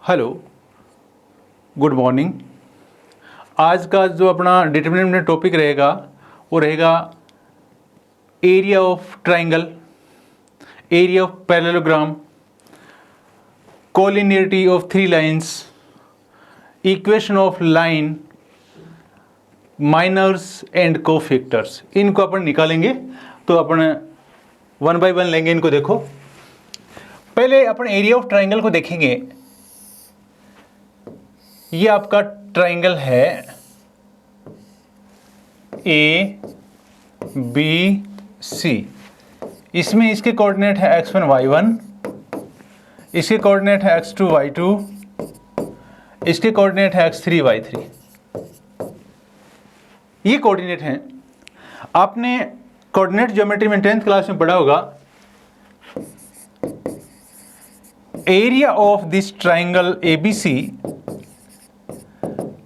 Hello, good morning. आज का जो अपना डिटरमिनेंट टॉपिक रहेगा वो रहेगा area of triangle, area of parallelogram, collinearity of three lines, equation of line, minors and cofactors. इनको अपन निकालेंगे तो अपन वन बाय वन लेंगे इनको। देखो, पहले अपन एरिया ऑफ ट्राइंगल को देखेंगे। ये आपका ट्राइंगल है ए बी सी। इसमें इसके कोऑर्डिनेट है x1 y1, इसके कोऑर्डिनेट है x2 y2, इसके कोऑर्डिनेट है x3 y3। ये कोऑर्डिनेट हैं। आपने कोऑर्डिनेट ज्योमेट्री में 10th क्लास में पढ़ा होगा। Area of this triangle ABC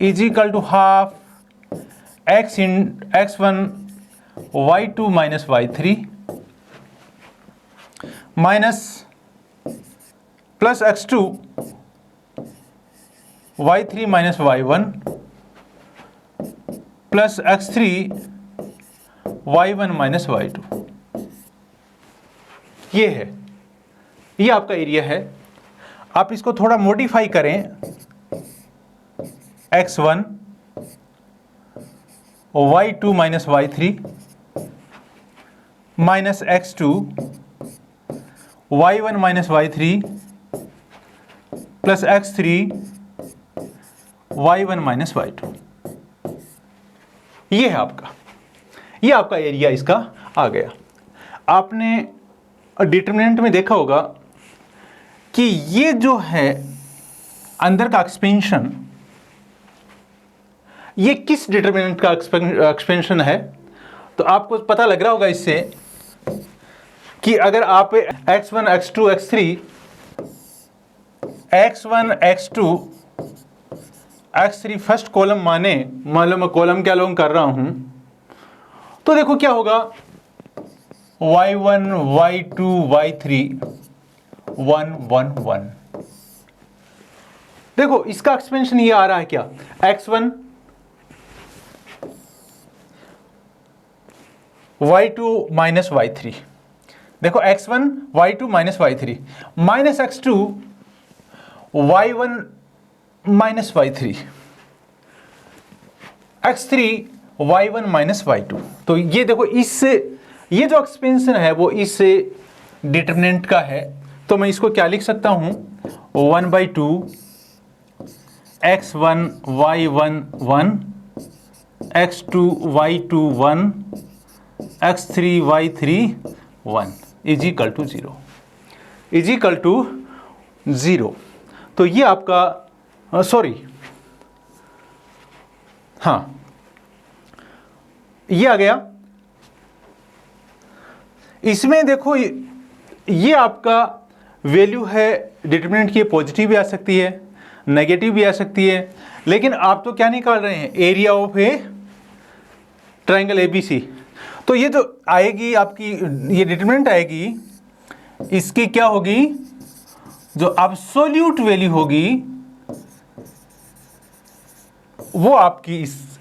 is equal to half x in x1 y2 minus y3 minus plus x2 y3 minus y1 plus x3 y1 minus y2। ये है, ये आपका एरिया है। आप इसको थोड़ा मॉडिफाई करें, x1 y2 minus y3 minus x2 y1 minus y3 plus x3 y1 minus y2। ये है आपका, ये आपका एरिया इसका आ गया। आपने डिटरमिनेंट में देखा होगा कि ये जो है अंदर का एक्सपेंशन, ये किस डिटरमिनेंट का एक्सपेंशन है। तो आपको पता लग रहा होगा इससे कि अगर आप x1 x2 x3 x1 x2 x3 first column माने, मान लो मैं कॉलम क्या लॉन्ग कर रहा हूं, तो देखो क्या होगा, y1 y2 y3 1 1 1। देखो इसका एक्सपेंशन ये आ रहा है क्या, x1 y2 माइनस y3। देखो x1 y2 minus y3 minus x2 y1 minus y3 x3 y1 minus y2। तो ये देखो, इससे ये जो एक्सपेंशन है वो इस डिटरमिनेंट का है। तो मैं इसको क्या लिख सकता हूं, 1/2 x1 y1 1 x2 y2 1 x3 y3 1 is equal to 0, is equal to 0। तो ये आपका सॉरी, हाँ ये आ गया। इसमें देखो ये आपका वैल्यू है डिटरमिनेंट की, पॉजिटिव भी आ सकती है, नेगेटिव भी आ सकती है। लेकिन आप तो क्या निकाल रहे हैं, area of A triangle ABC। तो ये जो आएगी आपकी, ये डिटरमिनेंट आएगी, इसकी क्या होगी, जो एब्सोल्यूट वैल्यू होगी वो आपकी इस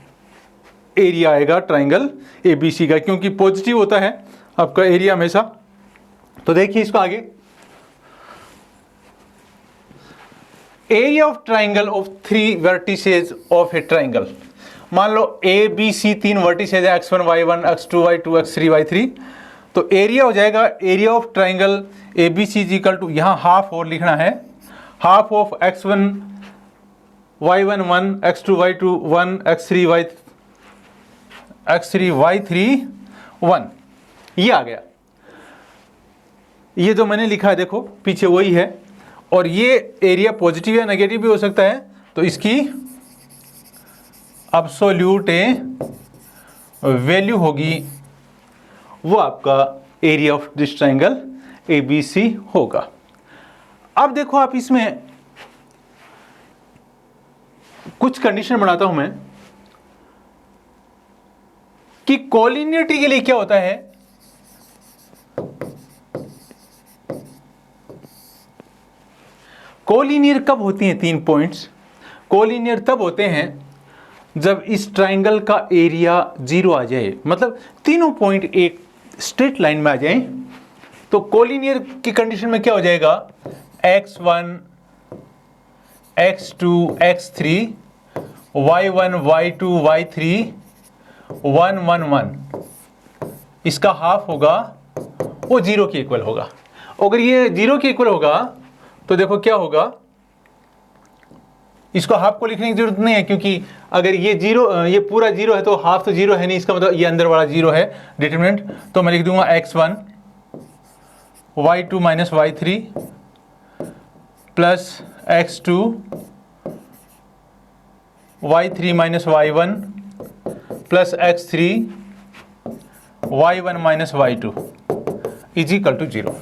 एरिया आएगा ट्राइंगल ABC का, क्योंकि पॉजिटिव होता है आपका एरिया हमेशा। तो देखिए इसको आगे, area of triangle of 3 vertices of A triangle. मान लो ABC 3 वर्टिसेस है, x1 y1 x2 y2 x3 y3। तो एरिया हो जाएगा, area of triangle ABC is equal to, यहाँ हाफ और लिखना है, half of x1 y1 1 x2 y2 1 x3 y3 1। ये आ गया। ये जो मैंने लिखा है देखो पीछे वही है, और ये एरिया पॉजिटिव या नेगेटिव भी हो सकता है। तो इसकी एब्सोल्यूट वैल्यू होगी, वो आपका area of this triangle ABC होगा। अब देखो आप इसमें कुछ कंडीशन बनाता हूं मैं कि कोलिनियरिटी के लिए क्या होता है। कोलिनियर कब होती हैं तीन पॉइंट्स? कोलिनियर तब होते हैं जब इस ट्राइंगल का एरिया 0 आ जाए, मतलब तीनों पॉइंट एक स्ट्रेट लाइन में आ जाए। तो कोलिनियर की कंडीशन में क्या हो जाएगा, x1 x2 x3 y1 y2 y3 1 1 1, इसका हाफ होगा वो 0 के इक्वल होगा। अगर ये 0 के इक्वल होगा तो देखो क्या होगा, इसको हाफ को लिखने की जरूरत नहीं है, क्योंकि अगर ये 0, ये पूरा 0 है तो हाफ तो 0 है नहीं, इसका मतलब ये अंदर वाला 0 है डिटरमिनेंट। तो मैं लिख दूंगा x1 y2 minus y3 plus x2 y3 minus y1 plus x3 y1 minus y2 is equal to 0।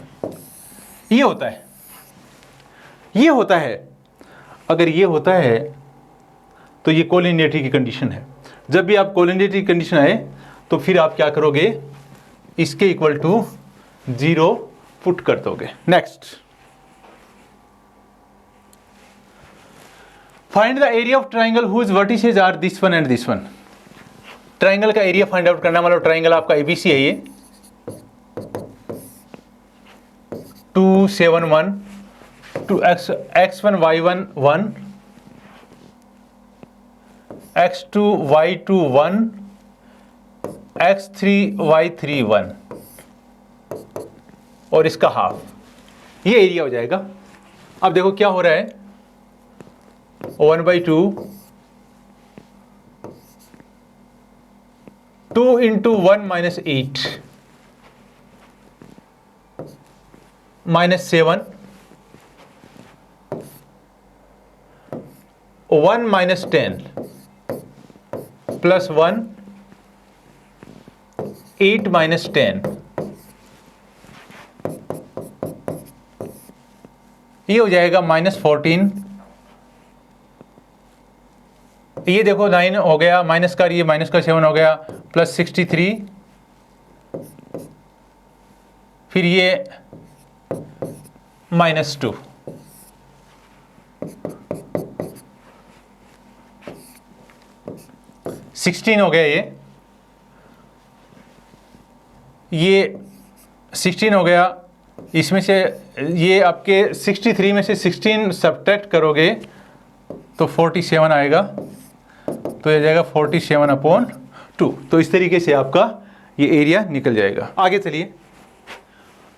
ये होता है, ये होता है। अगर ये होता है तो ये कोलिनियरिटी की कंडीशन है। जब भी आप कोलिनियरिटी की कंडीशन आए तो फिर आप क्या करोगे, इसके इक्वल टू 0 पुट कर दोगे। Next, find the area of triangle whose vertices are this one and this one. Triangle का एरिया फाइंड आउट करना, मतलब ट्राइंगल आपका एबीसी है, ये 2 7 1 2 x1 y1 1 x2 y2 1 x3 y3 1 और इसका हाफ, ये एरिया हो जाएगा। अब देखो क्या हो रहा है, 1/2 2 into 1 minus 8 minus 7 1 minus 10 plus 1 8 minus 10, ये हो जाएगा -14। ये देखो 9 हो गया, माइनस का ये माइनस का 7 हो गया, प्लस 63, फिर ये -2, $16 हो गया। ये 16 हो गया। इसमें से ये आपके 63 में से 16 सब्ट्रैक्ट करोगे तो 47 आएगा, तो ये जाएगा 47/2। तो इस तरीके से आपका ये एरिया निकल जाएगा। आगे चलिए,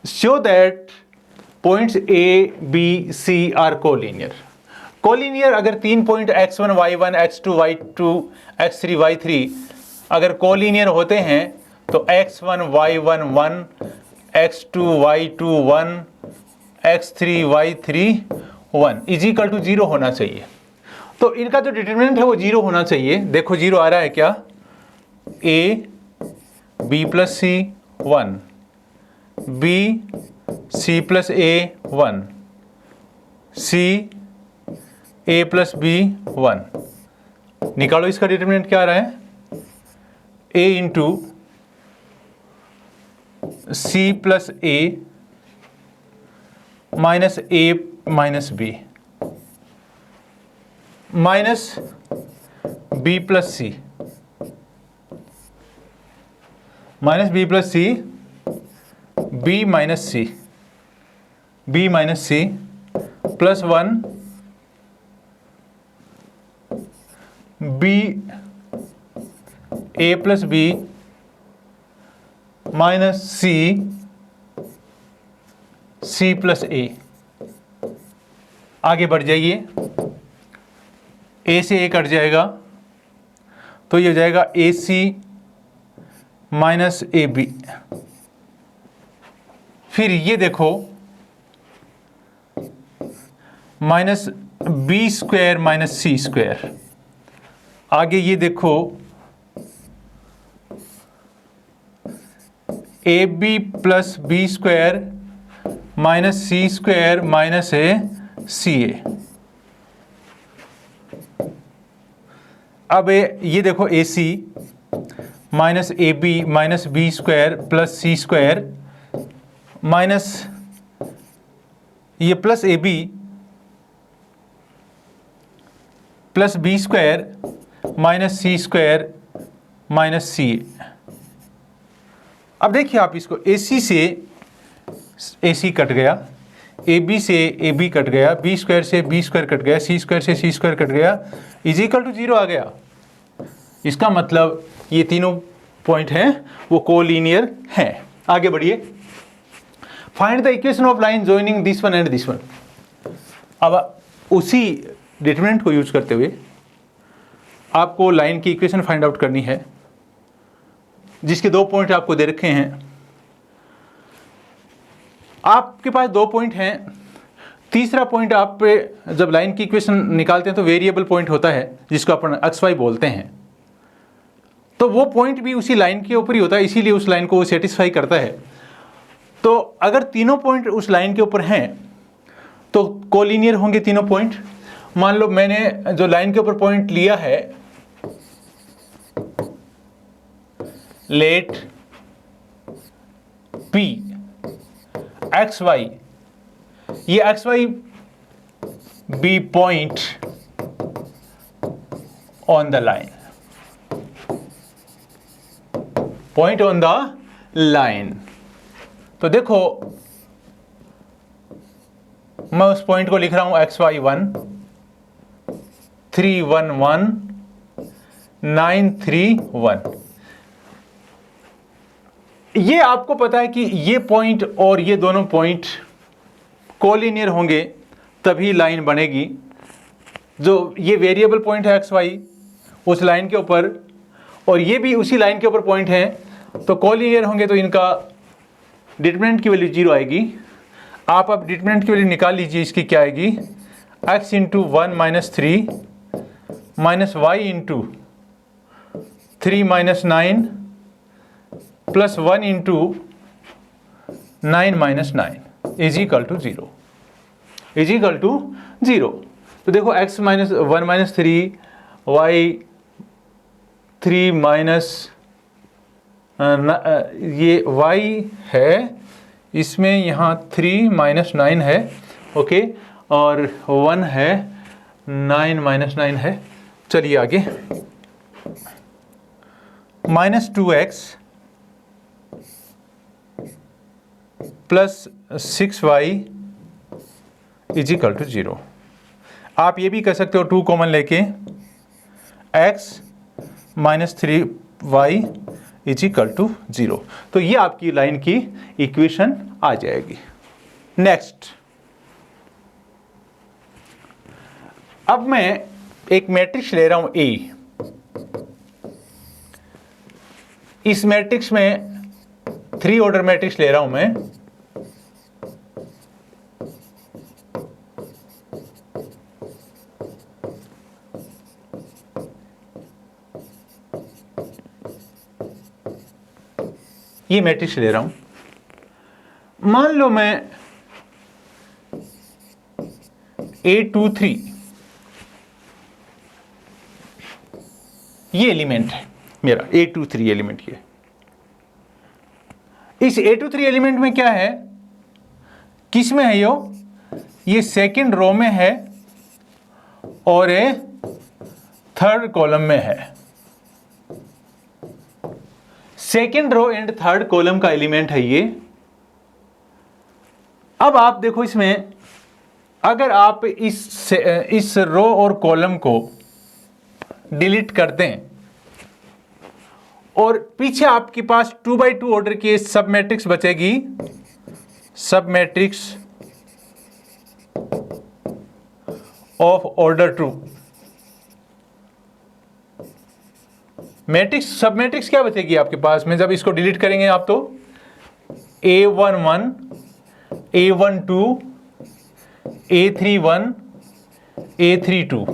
show that points A B C are collinear. Collinear अगर 3 point x1 y1 x2 y2 x3 y3 अगर कोलिनियर होते हैं तो x1 y1 1 x2 y2 1 x3 y3 1 is equal to 0 होना चाहिए। तो इनका जो डिटरमिनेंट है वो 0 होना चाहिए। देखो 0 आ रहा है क्या, a b plus c 1 b c plus a 1 c a plus b 1। निकालो इसका डिटरमिनेंट क्या आ रहा है, a into c plus a minus a minus b minus b plus c minus b plus c b minus c b minus c plus 1 b a plus b minus c c plus a। आगे बढ़ जाइए, a से a cut जाएगा तो ये हो जाएगा AC minus AB। फिर ये देखो minus B square minus C square. आगे ये देखो AB plus B square minus C square minus CA। अब ये देखो AC minus AB minus B square plus C square minus ये plus AB plus B square minus C square minus C. अब देखिए आप इसको AC से AC कट गया, AB से AB कट गया, बी स्क्वायर से बी स्क्वायर कट गया, सी स्क्वायर से सी स्क्वायर कट गया, इज इक्वल टू 0 आ गया। इसका मतलब ये तीनों पॉइंट हैं वो कोलिनियर हैं। आगे बढ़िए, find the equation of line joining this one and this one. अब उसी डिटरमिनेंट को यूज करते हुए आपको लाइन की इक्वेशन फाइंड आउट करनी है, जिसके 2 पॉइंट आपको दे रखे हैं। आपके पास 2 पॉइंट हैं, तीसरा पॉइंट आप पे जब लाइन की इक्वेशन निकालते हैं तो वेरिएबल पॉइंट होता है जिसको अपन XY बोलते हैं, तो वो पॉइंट भी उसी लाइन के ऊपर ही होता है, इसीलिए उस लाइन को वो सेटिस्फाई करता है। तो अगर तीनों पॉइंट उस लाइन के ऊपर हैं तो कोलिनियर होंगे तीनों पॉइंट। मान लो मैंने जो लाइन के ऊपर पॉइंट लिया है, लेट P XY, ये XY be point on the line, point on the line. तो देखो मैं उस पॉइंट को लिख रहा हूं XY1 3 1 1 9 3 1। ये आपको पता है कि ये पॉइंट और ये दोनों पॉइंट कोलिनियर होंगे तभी लाइन बनेगी। जो ये वेरिएबल पॉइंट है XY उस लाइन के ऊपर और ये भी उसी लाइन के ऊपर पॉइंट है, तो कोलिनियर होंगे तो इनका डिटरमिनेंट की वैल्यू 0 आएगी। आप अब डिटरमिनेंट की वैल्यू निकाल लीजिए, इसकी क्या आएगी, x into 1 minus 3 minus y into 3 minus 9 plus 1 into 9 minus 9 is equal to 0, is equal to 0। तो देखो x माइनस 1 माइनस 3 वाई 3 माइनस ये y है, इसमें यहाँ 3 माइनस 9 है, ओके, और 1 है, 9 माइनस 9 है। चलिए आगे, minus 2x plus 6y is equal to 0। आप ये भी कह सकते हो 2 कॉमन लेके x minus 3y is equal to 0। तो ये आपकी लाइन की इक्वेशन आ जाएगी। नेक्स्ट, अब मैं एक मैट्रिक्स ले रहा हूं A। इस मैट्रिक्स में 3 ऑर्डर मैट्रिक्स ले रहा हूं मैं। ये मैट्रिक्स ले रहा हूं, मान लो मैं A23 ये एलिमेंट है मेरा, A23 एलिमेंट ये। इस A23 एलिमेंट में क्या है, किस में है ये सेकंड रो में है और ये थर्ड कॉलम में है। Second row and third column का एलिमेंट है ये। अब आप देखो इसमें, अगर आप इस रो और कॉलम को डिलीट कर दें और पीछे आपके पास 2x2 ऑर्डर की सब मैट्रिक्स बचेगी, सब मैट्रिक्स ऑफ ऑर्डर 2। मैट्रिक्स, सब मैट्रिक्स क्या बचेगी आपके पास में जब इसको डिलीट करेंगे आप, तो A11 A12 A31 A32,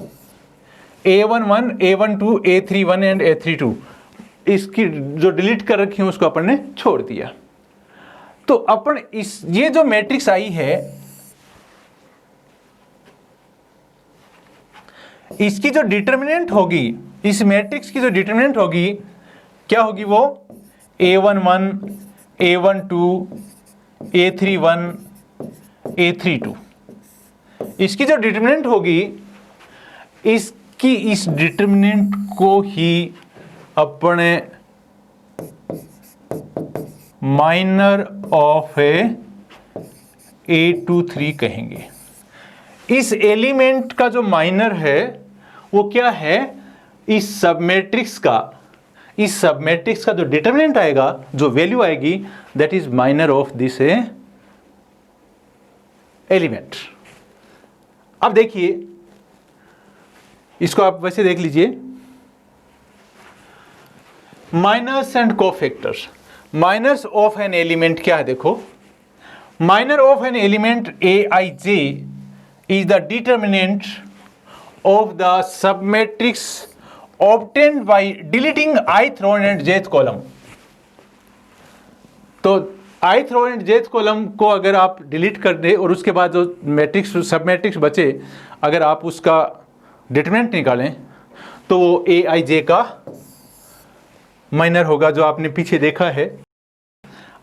A11 A12 A31 and A32, इसकी जो डिलीट कर रखी है उसको अपन ने छोड़ दिया। तो अपन इस ये जो मैट्रिक्स आई है इसकी जो डिटर्मिनेंट होगी, इस मैट्रिक्स की जो डिटर्मिनेंट होगी क्या होगी, वो A11 A12 A31 A32। इसकी जो डिटर्मिनेंट होगी, इस कि इस डिटर्मिनेंट को ही अपने माइनर ऑफ A23 कहेंगे। इस एलिमेंट का जो माइनर है वो क्या है, इस सबमैट्रिक्स का जो डिटर्मिनेंट आएगा, जो वैल्यू आएगी, that is minor of this element. अब देखिए, इसको आप वैसे देख लीजिए, minors and cofactors. Minors of an element क्या है, देखो, minor of an element Aij is the determinant of the submatrix obtained by deleting ith row and jth column। तो ith row and jth column को अगर आप delete कर दे और उसके बाद जो मैट्रिक्स सबमैट्रिक्स बचे, अगर आप उसका डिटरमिनेंट निकालें तो वो Aij का माइनर होगा, जो आपने पीछे देखा है।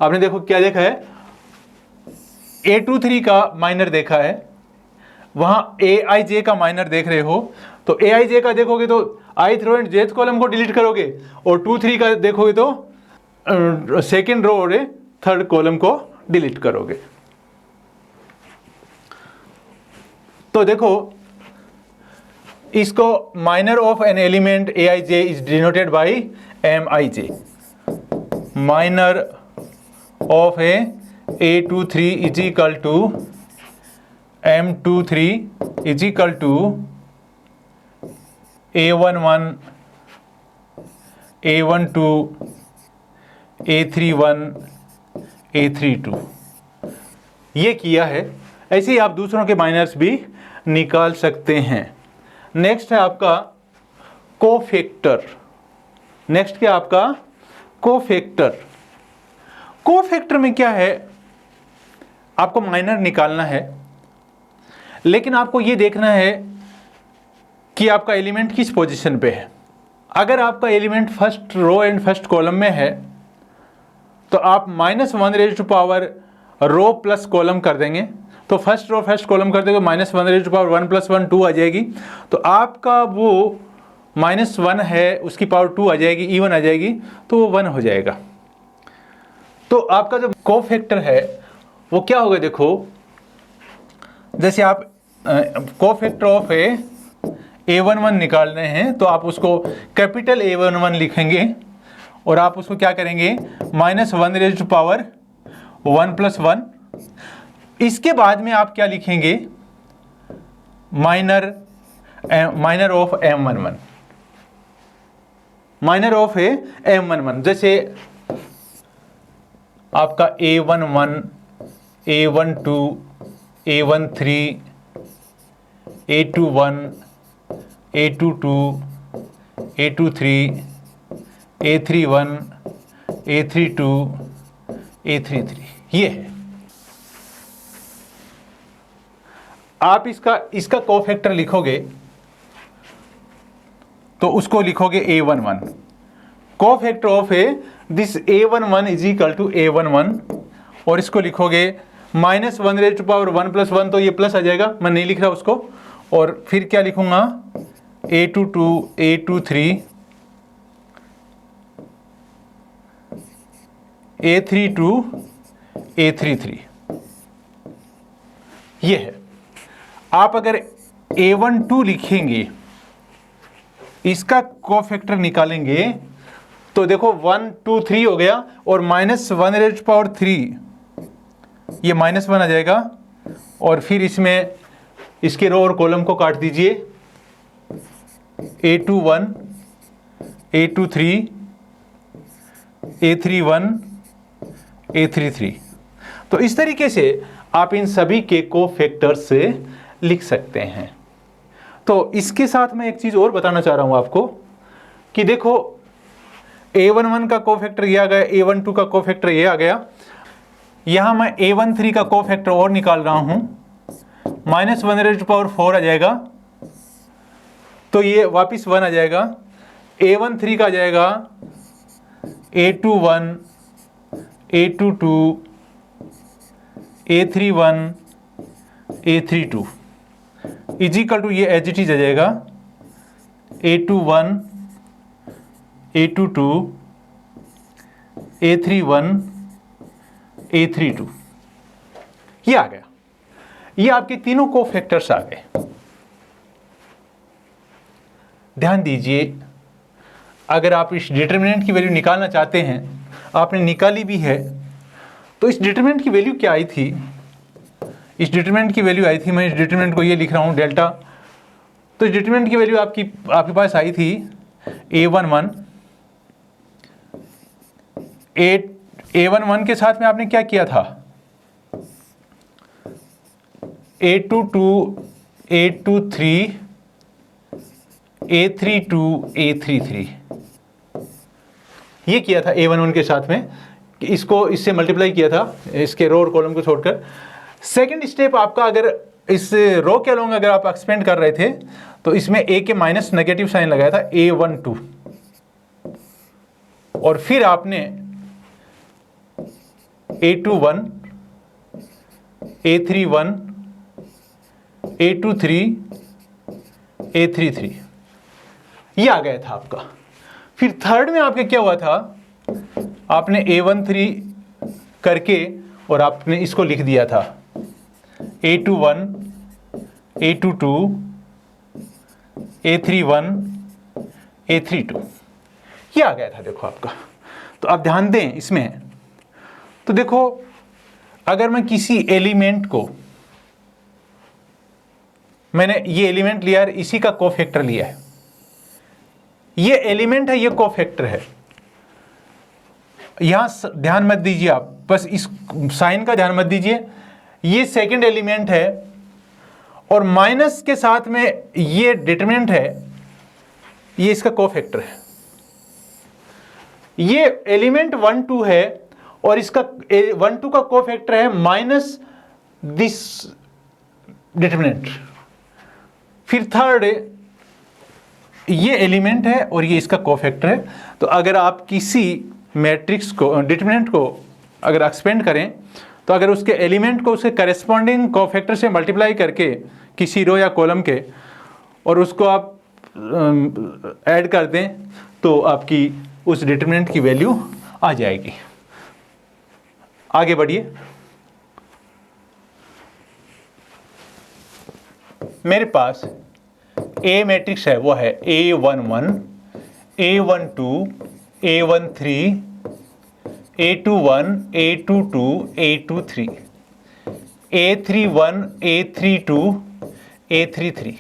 आपने देखो क्या देखा है, A23 का माइनर देखा है, वहां Aij का माइनर देख रहे हो, तो Aij का देखोगे तो ith row and jth column को डिलीट करोगे, और 2 3 का देखोगे तो सेकेंड रो और थर्ड कॉलम को डिलीट करोगे। तो देखो, इसको minor of an element Aij is denoted by Mij। Minor of A23 is equal to M23 is equal to A11, A12, A31, A32। ये किया है। ऐसे ही आप दूसरों के माइनर्स भी निकाल सकते हैं। नेक्स्ट है आपका कोफैक्टर। नेक्स्ट क्या आपका कोफैक्टर। कोफैक्टर में क्या है, आपको माइनर निकालना है, लेकिन आपको ये देखना है कि आपका एलिमेंट किस पोजीशन पे है। अगर आपका element first row and first column में है तो आप -1 रो प्लस कॉलम कर देंगे, तो फर्स्ट रो फर्स्ट कॉलम कर देंगे, -1 + 1 2 आ जाएगी। तो आपका वो -1 है, उसकी पावर 2 आ जाएगी, इवन आ जाएगी, तो वो 1 हो जाएगा। तो आपका जो कोफैक्टर है वो क्या होगा, देखो, जैसे आप कोफैक्टर ऑफ A11 निकाल रहे हैं, तो आप उसको कैपिटल A11 लिखेंगे और आप उसको क्या करेंगे, -1 + 1 +1। इसके बाद में आप क्या लिखेंगे, minor of M11, minor of M11। जैसे आपका A11, A12, A13, A21, A22, A23, A31, A32, A33, ये है। आप इसका कोफैक्टर लिखोगे तो उसको लिखोगे A11। Cofactor of this A11 is equal to A11, और इसको लिखोगे -1 + 1 तो ये प्लस आ जाएगा, मैं नहीं लिख रहा उसको। और फिर क्या लिखूंगा, A22, A23, A32, A33, ये है। आप अगर A12 लिखेंगे, इसका कोफैक्टर निकालेंगे, तो देखो 1 2 3 हो गया, और -1 ये -1 आ जाएगा, और फिर इसमें इसके रो और कॉलम को काट दीजिए, A21, A23, A31, A33। तो इस तरीके से आप इन सभी के कोफैक्टर से लिख सकते हैं। तो इसके साथ मैं एक चीज़ और बताना चाह रहा हूँ आपको कि देखो, A11 का कोफैक्टर ये आ गया, A12 का कोफैक्टर ये आ गया। यहाँ मैं A13 का कोफैक्टर और निकाल रहा हूँ, -1 आ जाएगा, तो ये वापस 1 आ जाएगा। A13 का आ जाएगा A21, A22, A31, A32 is equal to, ये एज इट इज आ जाएगा A21 A22 A31 A32 ये आ गया। ये आपके तीनों कोफैक्टर्स आ गए। ध्यान दीजिए, अगर आप इस डिटरमिनेंट की वैल्यू निकालना चाहते हैं, आपने निकाली भी है, तो इस डिटरमिनेंट की वैल्यू क्या आई थी? इस डिटरमिनेंट की वैल्यू आई थी, मैं इस डिटरमिनेंट को ये लिख रहा हूँ डेल्टा। तो इस डिटरमिनेंट की वैल्यू आपके पास आई थी A11 A11 के साथ में आपने क्या किया था? A22 A23 A32 A33 ये किया था A11 के साथ में, इसको इससे मल्टीप्लाई किया था, इसके रो और कॉलम को छोड़कर। सेकंड स्टेप आपका, अगर इस रो के अलोंग अगर आप एक्सपेंड कर रहे थे, तो इसमें A के माइनस नेगेटिव साइन लगाया था A12, और फिर आपने A21 A31 A23 A33 ये आ गया था आपका। फिर थर्ड में आपके क्या हुआ था? आपने A13 करके और आपने इसको लिख दिया था A21 A22 A31 A32 ये आ गया था। देखो आपका, तो आप ध्यान दें इसमें, तो देखो अगर मैं किसी एलिमेंट को, मैंने ये एलिमेंट लिया है, इसी का कोफैक्टर लिया है, ये एलिमेंट है, ये कोफैक्टर है। यहां ध्यान मत दीजिए आप, बस इस साइन का ध्यान मत दीजिए। ये सेकंड एलिमेंट है और माइनस के साथ में ये डिटरमिनेंट है, ये इसका कोफैक्टर है। ये एलिमेंट 1 2 है और इसका 1 2 का कोफैक्टर है माइनस दिस डिटरमिनेंट। फिर थर्ड ये एलिमेंट है और ये इसका कोफैक्टर है। तो अगर आप किसी मैट्रिक्स को, डिटरमिनेंट को अगर एक्सपेंड करें, तो अगर उसके एलिमेंट को उसके करेस्पॉन्डिंग कोफैक्टर से मल्टीप्लाई करके किसी रो या कॉलम के, और उसको आप ऐड कर दें, तो आपकी उस डिटरमिनेंट की वैल्यू आ जाएगी। आगे बढ़िए। मेरे पास ए मैट्रिक्स है, वो है A11 A12 A13 A21 A22 A23 A31 A32 A33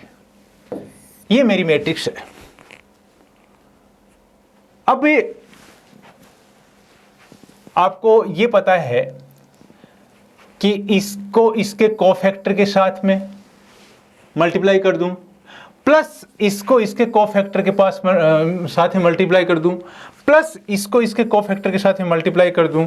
ये मेरी मैट्रिक्स है। अब आपको ये पता है कि इसको इसके कोफैक्टर के साथ में मल्टीप्लाई कर दूं, प्लस इसको इसके कोफैक्टर के पास साथ में मल्टीप्लाई कर दूं, प्लस इसको इसके कोफैक्टर के साथ में मल्टीप्लाई कर दूं,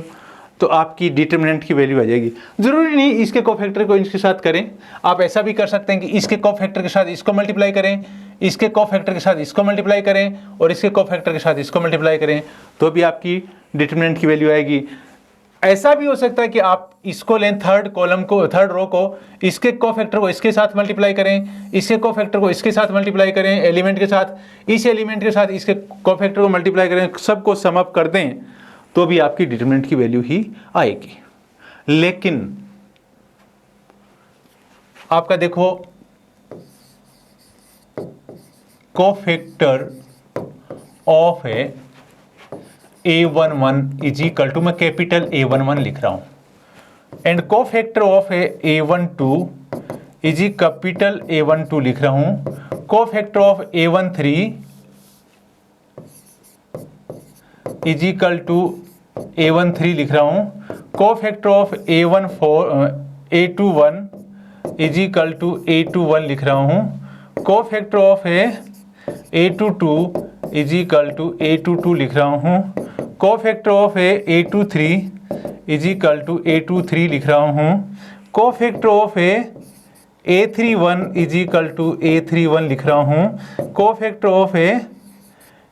तो आपकी डिटरमिनेंट की वैल्यू आ जाएगी। जरूरी नहीं इसके कोफैक्टर को इसके साथ करें, आप ऐसा भी कर सकते हैं कि इसके कोफैक्टर के साथ इसको मल्टीप्लाई करें, इसके कोफैक्टर के साथ इसको मल्टीप्लाई करें, और इसके कोफैक्टर के साथ इसको मल्टीप्लाई करें, तो भी आपकी डिटरमिनेंट की वैल्यू आएगी। ऐसा भी हो सकता है कि आप इसको लें, थर्ड कॉलम को, थर्ड रो को, इसके कोफैक्टर को इसके साथ मल्टीप्लाई करें, इसके कोफैक्टर को इसके साथ मल्टीप्लाई करें, एलिमेंट के साथ, इस एलिमेंट के साथ इसके कोफैक्टर को मल्टीप्लाई करें, सबको सम अप कर दें, तो भी आपकी डिटरमिनेंट की वैल्यू ही आएगी। लेकिन आपका देखो, कोफैक्टर ऑफ है A11 इज इक्वल टू, मैं कैपिटल A11 लिख रहा हूं, and cofactor of A12 is capital A12 लिख रहा हूं, cofactor of A13 is equal to A13 लिख रहा हूं, cofactor of A21 is equal to A21 लिख रहा हूं, cofactor of A22 is equal to A22 लिख रहा हूं, cofactor of A23 is equal to A23 लिख रहा हूं, cofactor of A31 is equal to A31 लिख रहा हूं, cofactor of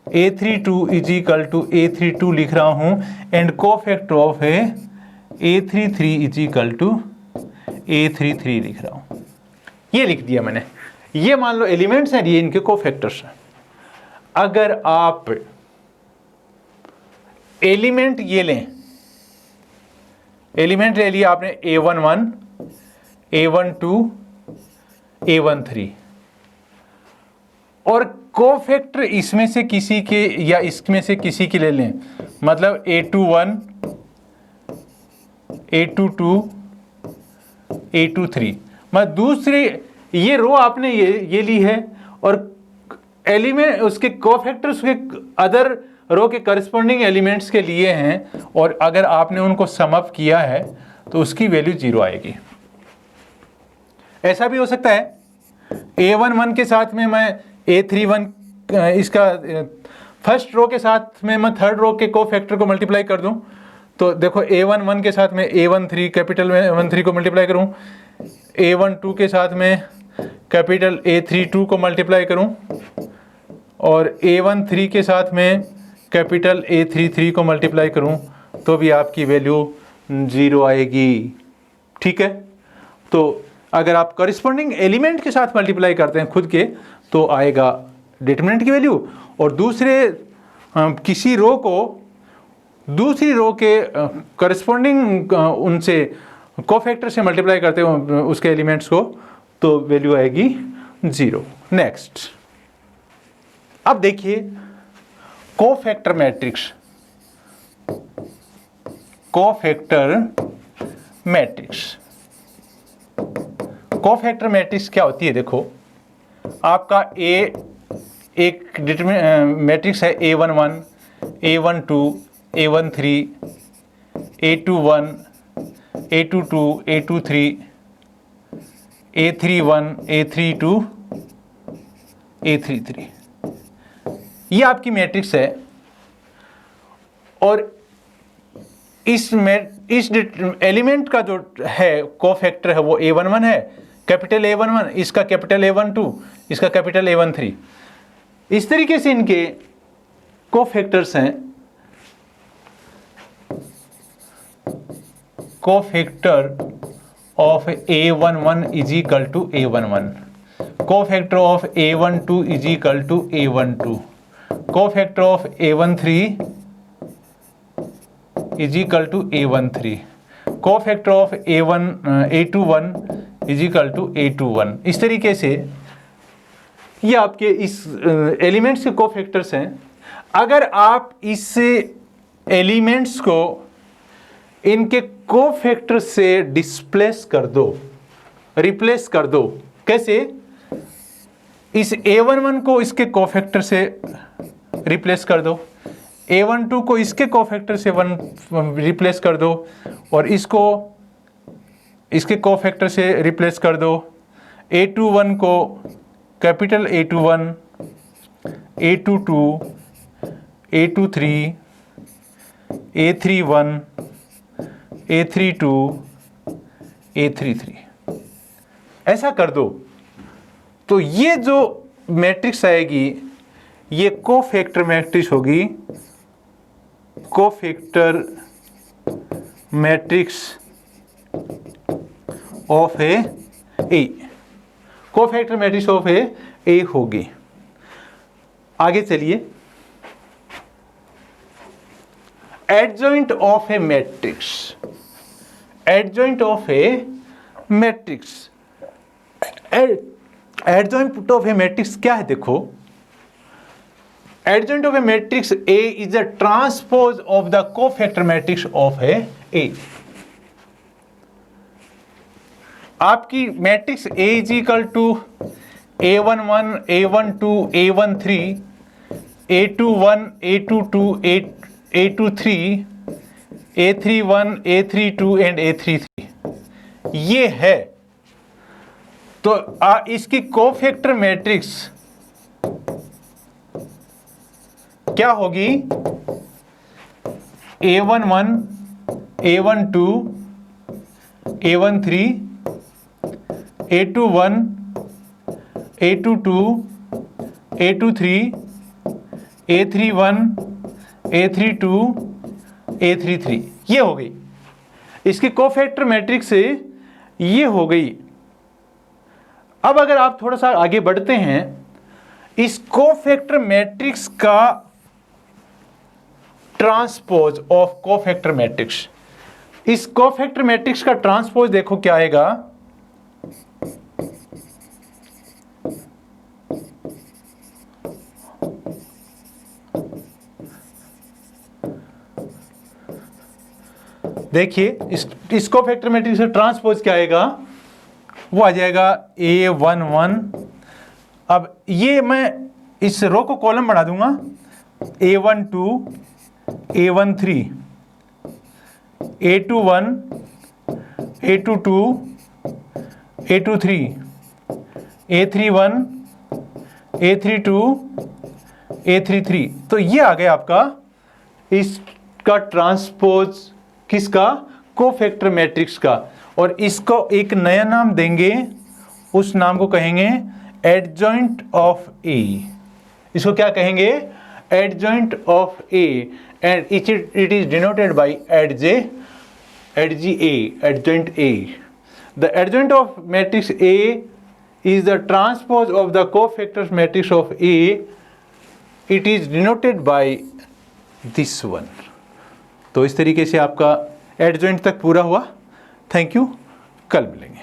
A32 is equal to A32 लिख रहा हूं, and cofactor of A33 is equal to A33 लिख रहा हूं। ये लिख दिया मैंने। ये मान लो एलिमेंट्स हैं, ये इनके कोफैक्टर्स हैं। अगर आप एलिमेंट ये लें, एलिमेंट ले लिया आपने A11, A12, A13 और कोफैक्टर इसमें से किसी के या इसमें से किसी के ले लें, मतलब A21, A22, A23, मतलब दूसरी ये रो आपने ये ली है और एलिमेंट उसके कोफैक्टर उसके अदर रो के करस्पॉन्डिंग एलिमेंट्स के लिए हैं और अगर आपने उनको सम अप किया है तो उसकी वैल्यू 0 आएगी। ऐसा भी हो सकता है A11 के साथ में मैं A31 इसका फर्स्ट रो के साथ में मैं थर्ड रो के कोफैक्टर को मल्टीप्लाई कर दूं, तो देखो A11 के साथ में A13 कैपिटल में A13 को मल्टीप्लाई करूं, A12 के साथ में कैपिटल A32 को मल्टीप्लाई करूं और A13 के साथ में कैपिटल A33 को मल्टीप्लाई करूं तो भी आपकी वैल्यू 0 आएगी। ठीक है, तो अगर आप कॉरिस्पॉन्डिंग एलिमेंट के साथ मल्टीप्लाई करते हैं खुद के तो आएगा डिटरमिनेंट की वैल्यू, और दूसरे किसी रो को दूसरी रो के कॉरिस्पॉन्डिंग उनसे कोफैक्टर से मल्टीप्लाई करते हो उसके एलिमेंट्स को तो वैल्यू आएगी 0। नेक्स्ट, अब देखिए cofactor matrix. Cofactor matrix, cofactor matrix क्या होती है? देखो आपका एक मैट्रिक्स है A11, A12, A13, A21, A22, A23, A31, A32, A33, ये आपकी मैट्रिक्स है और इस एलिमेंट का जो है कोफैक्टर है वो A11 है, कैपिटल A11, इसका कैपिटल A12, इसका कैपिटल A13। इस तरीके से इनके कोफैक्टर्स हैं। Cofactor of A11 is equal to A11, cofactor of A12 is equal to A12, cofactor of A13 is equal to A13, cofactor of A21 is equal to A21। इस तरीके से ये आपके इस एलिमेंट्स के कोफैक्टर्स हैं। अगर आप इस एलिमेंट्स को इनके कोफैक्टर से डिस्प्लेस कर दो, रिप्लेस कर दो, कैसे? इस A11 को इसके कोफैक्टर से रिप्लेस कर दो, A12 को इसके कोफैक्टर से रिप्लेस कर दो और इसको इसके कोफैक्टर से रिप्लेस कर दो, A21 को capital A21, A22, A23, A31, A32, A33, ऐसा कर दो तो ये जो मैट्रिक्स आएगी ये कोफैक्टर मैट्रिक्स होगी, cofactor matrix of A, cofactor matrix of A होगी। आगे चलिए, adjoint of A matrix, adjoint of A matrix, adjoint of A matrix क्या है? देखो, adjoint of A matrix A is a transpose of the cofactor matrix of A. आपकी matrix A is equal to A11, A12, A13, A21, A22, A23, A31, A32 and A33, ये है। तो इसकी cofactor matrix क्या होगी? A11, A12, A13, A21, A22, A23, A31, A32, A33, ये हो गई इसकी कोफैक्टर मैट्रिक्स से, ये हो गई। अब अगर आप थोड़ा सा आगे बढ़ते हैं, इस कोफैक्टर मैट्रिक्स का ट्रांसपोज ऑफ कोफैक्टर मैट्रिक्स, इस कोफैक्टर मैट्रिक्स का ट्रांसपोज देखो क्या आएगा, देखिए इस कोफैक्टर मैट्रिक्स का ट्रांसपोज क्या आएगा, वो आ जाएगा A11। अब ये मैं इस रो को कॉलम बना दूंगा, A12, A13, A21, A22, A23, A31, A32, A33। तो ये आ गया आपका इसका ट्रांसपोज किसका, कोफैक्टर मैट्रिक्स का। और इसको एक नया नाम देंगे, उस नाम को कहेंगे एडजॉइंट ऑफ ए। इसको क्या कहेंगे, adjoint of A, and it is denoted by adj, adj A, adjoint A. The adjoint of matrix A is the transpose of the cofactors matrix of A. It is denoted by this one. तो इस तरीके से आपका adjoint तक पूरा हुआ। Thank you, कल मिलेंगे।